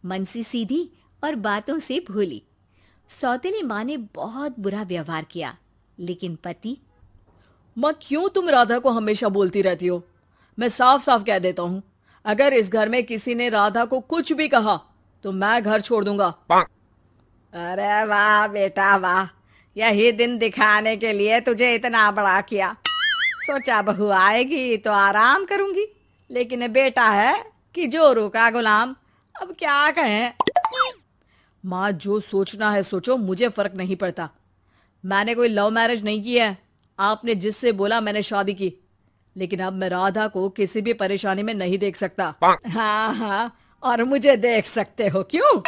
मन से सीधी और बातों से भोली। सौतेली माँ ने बहुत बुरा व्यवहार किया, लेकिन पति। माँ, क्यों तुम राधा को हमेशा बोलती रहती हो? मैं साफ साफ कह देता हूँ, अगर इस घर में किसी ने राधा को कुछ भी कहा तो मैं घर छोड़ दूंगा। अरे वाह बेटा वाह, यही दिन दिखाने के लिए तुझे इतना बड़ा किया। सोचा बहू आएगी तो आराम करूंगी, लेकिन बेटा है कि जोरू का गुलाम। अब क्या कहें। माँ, जो सोचना है सोचो, मुझे फर्क नहीं पड़ता। मैंने कोई लव मैरिज नहीं की है। आपने जिससे बोला मैंने शादी की, लेकिन अब मैं राधा को किसी भी परेशानी में नहीं देख सकता। हाँ हाँ, और मुझे देख सकते हो क्यों?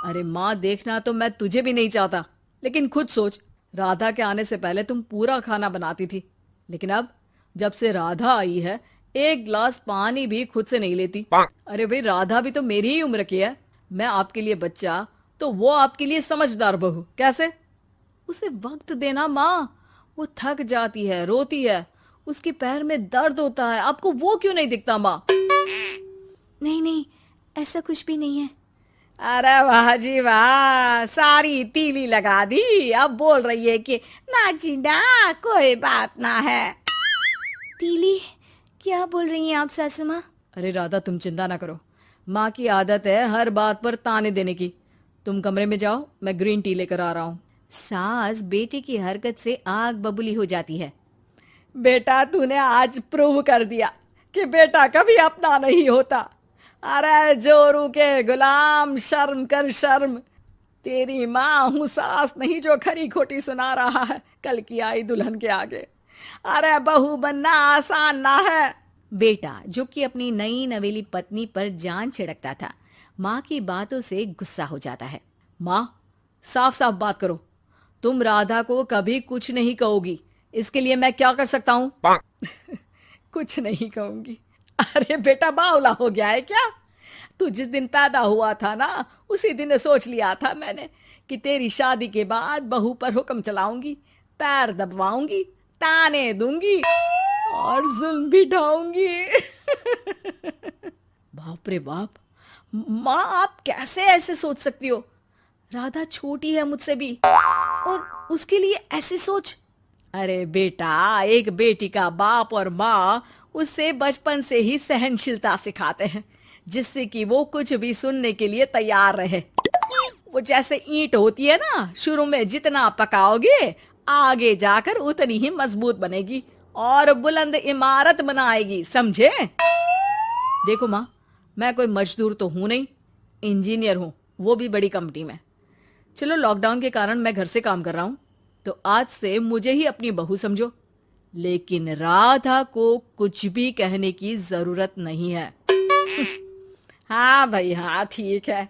अरे माँ, देखना तो मैं तुझे भी नहीं चाहता, लेकिन खुद सोच, राधा के आने से पहले तुम पूरा खाना बनाती थी, लेकिन अब जब से राधा आई है एक गिलास पानी भी खुद से नहीं लेती। अरे भाई, राधा भी तो मेरी ही उम्र की है। मैं आपके लिए बच्चा तो वो आपके लिए समझदार बहू। कैसे? उसे वक्त देना माँ। वो थक जाती है, रोती है, उसके पैर में दर्द होता है। आपको वो क्यों नहीं दिखता माँ? नहीं नहीं, ऐसा कुछ भी नहीं है। अरे वाह जी वाह, सारी तीली लगा दी। अब बोल रही है कि ना जी ना, कोई बात ना है। तीली? क्या बोल रही हैं आप सासू माँ? अरे राधा, तुम चिंता ना करो। माँ की आदत है हर बात पर ताने देने की। तुम कमरे में जाओ, मैं ग्रीन टी लेकर आ रहा हूँ। सास बेटे की हरकत से आग बबूली हो जाती है। बेटा, तूने आज प्रूव कर दिया कि बेटा कभी अपना नहीं होता। अरे जोरू के गुलाम, शर्म कर शर्म। तेरी माँ हूँ, सास नहीं जो खरी खोटी सुना रहा है कल की आई दुल्हन के आगे। अरे बहू बनना आसान ना है। बेटा, जो कि अपनी नई नवेली पत्नी पर जान छिड़कता था, माँ की बातों से गुस्सा हो जाता है। माँ, साफ साफ बात करो। तुम राधा को कभी कुछ नहीं कहोगी, इसके लिए मैं क्या कर सकता हूँ? कुछ नहीं कहूंगी? अरे बेटा, बावला हो गया है क्या? तू जिस दिन पैदा हुआ था ना, उसी दिन सोच लिया था मैंने कि तेरी शादी के बाद बहू पर हुक्म चलाऊंगी, पैर दबवाऊंगी, ताने दूंगी और जुल्म भी ढाऊंगी। बाप रे बाप! माँ, आप कैसे ऐसे सोच सकती हो? राधा छोटी है मुझसे भी, और उसके लिए ऐसी सोच? अरे बेटा, एक बेटी का बाप और माँ उससे बचपन से ही सहनशीलता सिखाते हैं, जिससे कि वो कुछ भी सुनने के लिए तैयार रहे। वो जैसे ईंट होती है ना, शुरू में जितना पकाओगे आगे जाकर उतनी ही मजबूत बनेगी और बुलंद इमारत बनाएगी, समझे? देखो माँ, मैं कोई मजदूर तो हूं नहीं, इंजीनियर हूं, वो भी बड़ी कंपनी में। चलो, लॉकडाउन के कारण मैं घर से काम कर रहा हूं, तो आज से मुझे ही अपनी बहू समझो, लेकिन राधा को कुछ भी कहने की जरूरत नहीं है। हाँ भाई हाँ, ठीक है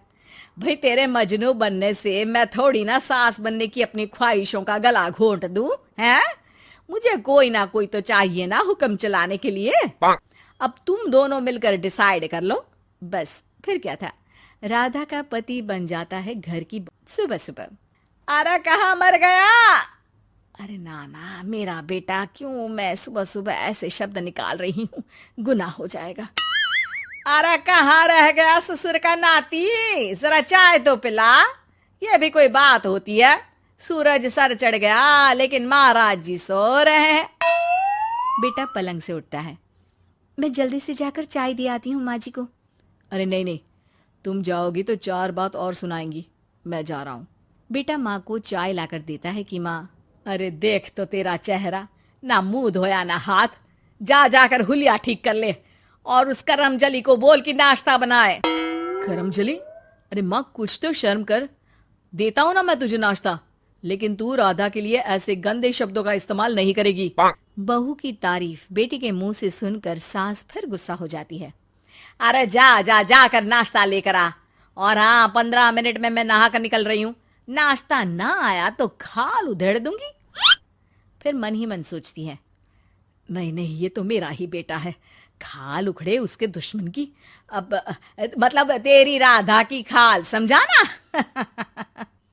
भाई। तेरे मजनू बनने से मैं थोड़ी ना सास बनने की अपनी ख्वाहिशों का गला घोंट दूं, हैं? मुझे कोई ना कोई तो चाहिए ना हुक्म चलाने के लिए। अब तुम दोनों मिलकर डिसाइड कर लो बस। फिर क्या था, राधा का पति बन जाता है घर की सुबह सुबह। अरे कहाँ मर गया? अरे ना ना, मेरा बेटा, क्यों मैं सुबह सुबह ऐसे शब्द निकाल रही हूँ, गुनाह हो जाएगा। अरे कहाँ रह गया ससुर का नाती? जरा चाय तो पिला। ये भी कोई बात होती है? सूरज सर चढ़ गया, लेकिन महाराज जी सो रहे हैं। बेटा पलंग से उठता है। मैं जल्दी से जाकर चाय दे आती हूँ माँ जी को। अरे नहीं नहीं, तुम जाओगी तो 4 बात और सुनाएंगी। मैं जा रहा हूँ। बेटा माँ को चाय लाकर देता है कि माँ। अरे देख तो तेरा चेहरा, ना मुंह धोया ना हाथ। जा जाकर हुलिया ठीक कर ले और उस करमजली को बोल कि नाश्ता बनाए। करमजली? अरे माँ, कुछ तो शर्म कर। देता हूं ना मैं तुझे नाश्ता, लेकिन तू राधा के लिए ऐसे गंदे शब्दों का इस्तेमाल नहीं करेगी। बहू की तारीफ बेटी के मुंह से सुनकर सास फिर गुस्सा हो जाती है। अरे जा जा जाकर नाश्ता लेकर आ। और हाँ, 15 मिनट में मैं नहा कर निकल रही हूँ। नाश्ता ना आया तो खाल उधेड़ दूंगी। फिर मन ही मन सोचती है, नहीं नहीं, ये तो मेरा ही बेटा है, खाल उखड़े उसके दुश्मन की। अब मतलब तेरी राधा की खाल, समझा ना?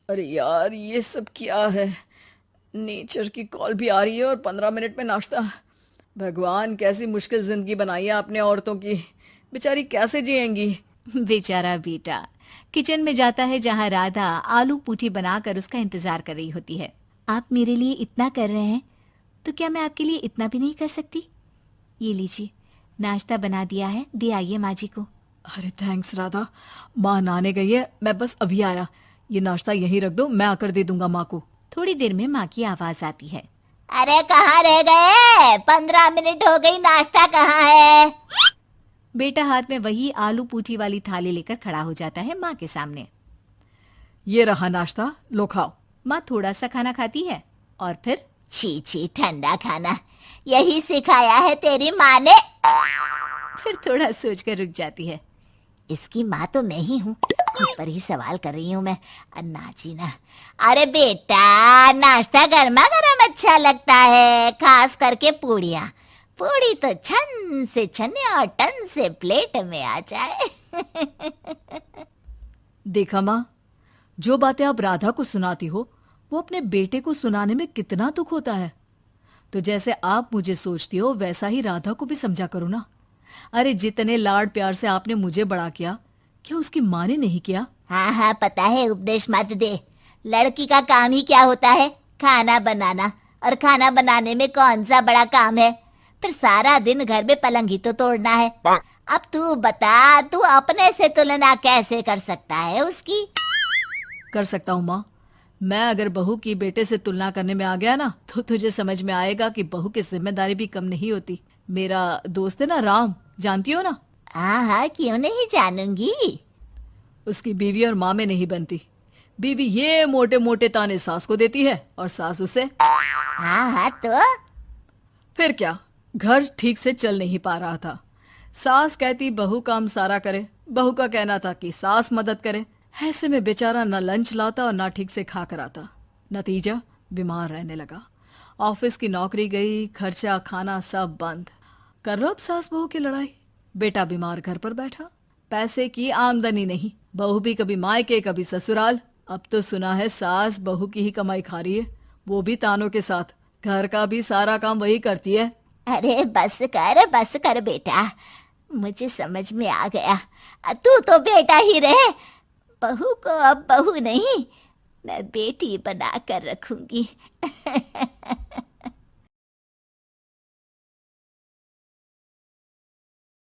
अरे यार, ये सब क्या है? नेचर की कॉल भी आ रही है और 15 मिनट में नाश्ता। भगवान, कैसी मुश्किल जिंदगी बनाई है आपने औरतों की। बेचारी कैसे जिएंगी? बेचारा बेटा किचन में जाता है जहाँ राधा आलू पूठी बनाकर उसका इंतजार कर रही होती है। आप मेरे लिए इतना कर रहे हैं तो क्या मैं आपके लिए इतना भी नहीं कर सकती? ये लीजिए, नाश्ता बना दिया है, दे आइए माँ जी को। अरे थैंक्स राधा, माँ नहाने गई है, मैं बस अभी आया। ये नाश्ता यहीं रख दो, मैं आकर दे दूंगा माँ को। थोड़ी देर में माँ की आवाज आती है। अरे कहाँ रह गए? 15 मिनट हो गई, नाश्ता कहाँ है? बेटा हाथ में वही आलू पूठी वाली थाली लेकर खड़ा हो जाता है माँ के सामने। ये रहा नाश्ता, लो खाओ। माँ थोड़ा सा खाना खाती है और फिर छी छी, ठंडा खाना, यही सिखाया है तेरी माँ ने? फिर थोड़ा सोचकर रुक जाती है। इसकी माँ तो मैं ही हूँ, खुद पर ही सवाल कर रही हूँ मैं। नाची ना। अरे बेटा, नाश्ता गर्मा गर्म अच्छा लगता है, खास करके पूड़ियाँ। पूड़ी तो छन से छने और टन से प्लेट में आ जाए। देखा माँ, जो बातें आप राधा को सुनाती हो वो अपने बेटे को सुनाने में कितना दुख होता है। तो जैसे आप मुझे सोचती हो वैसा ही राधा को भी समझा करो ना। अरे जितने लाड प्यार से आपने मुझे बड़ा किया, क्या उसकी माँ ने नहीं किया? हाँ हाँ पता है, उपदेश मत दे। लड़की का काम ही क्या होता है? खाना बनाना। और खाना बनाने में कौन सा बड़ा काम है? फिर सारा दिन घर में पलंग ही तो तोड़ना है। अब तू बता, तू अपने से तुलना कैसे कर सकता है उसकी? कर सकता हूँ माँ। मैं अगर बहू की बेटे से तुलना करने में आ गया ना, तो तुझे समझ में आएगा कि बहू की जिम्मेदारी भी कम नहीं होती। मेरा दोस्त है ना राम, जानती हो ना? हाँ हाँ, क्यों नहीं जानूंगी। उसकी बीवी और माँ में नहीं बनती। बीवी ये मोटे मोटे ताने सास को देती है और सास उसे। हाँ हाँ तो फिर क्या, घर ठीक से चल नहीं पा रहा था। सास कहती बहू काम सारा करे, बहू का कहना था कि सास मदद करे। ऐसे में बेचारा न लंच लाता और न ठीक से खा कर आता। नतीजा, बीमार रहने लगा। ऑफिस की नौकरी गई, खर्चा खाना सब बंद। कर लो अब सास बहू की लड़ाई। बेटा बीमार घर पर बैठा, पैसे की आमदनी नहीं, बहू भी कभी मायके कभी ससुराल। अब तो सुना है सास बहू की ही कमाई खा रही है, वो भी तानों के साथ। घर का भी सारा काम वही करती है। अरे बस कर बेटा, मुझे समझ में आ गया। तू तो बेटा ही रहे, बहू को अब बहू नहीं, मैं बेटी बना कर रखूंगी।